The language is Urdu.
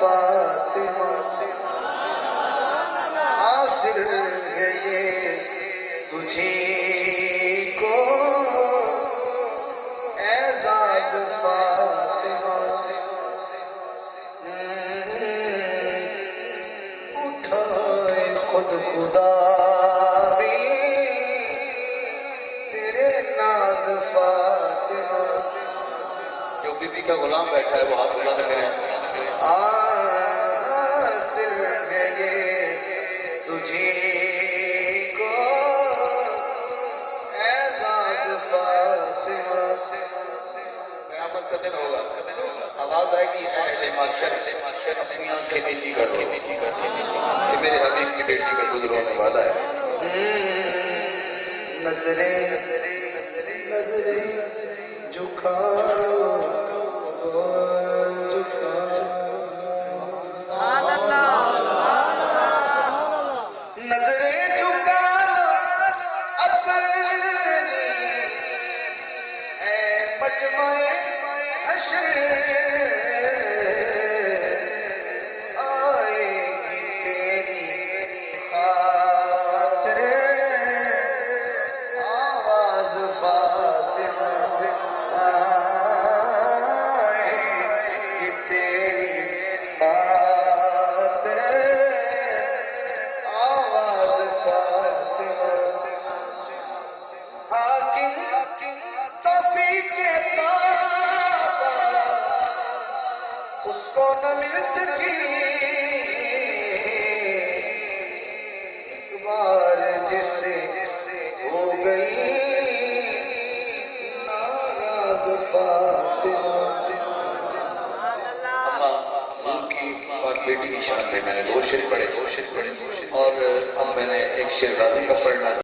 فاطمہ حاصل ہے یہ تجھی کو اعزاز فاطمہ اٹھائے خود خدا بھی تیرے ناز فاطمہ. جو بی بی کا غلام بیٹھا ہے وہ ہاتھ بلند کریں. حاصل ہے یہ تجھی کو اعزاز فاطمہ. قیامت کا دن ہوگا، آواز آئے گی اے اہل معاشر اپنی آنکھیں نیچی کر لو، یہ میرے حبیب کی بیٹی کا گزر ہونے والا ہے. نظریں جھکاؤ نظریں جھکاؤ اپنی اے مجمع حشر آئے گی تیری خاطر آواز فاطمہ آئے گی تیری خاطر آواز فاطمہ. حاکم توفیق تابا اس کو نہ مل سکی ایک بار جس سے ہو گئی ناراض فاطمہ. ماں کی اور بیٹی کی شان میں نے دو شعر پڑھے اور اب میں نے ایک شعر راضی کا پڑھنا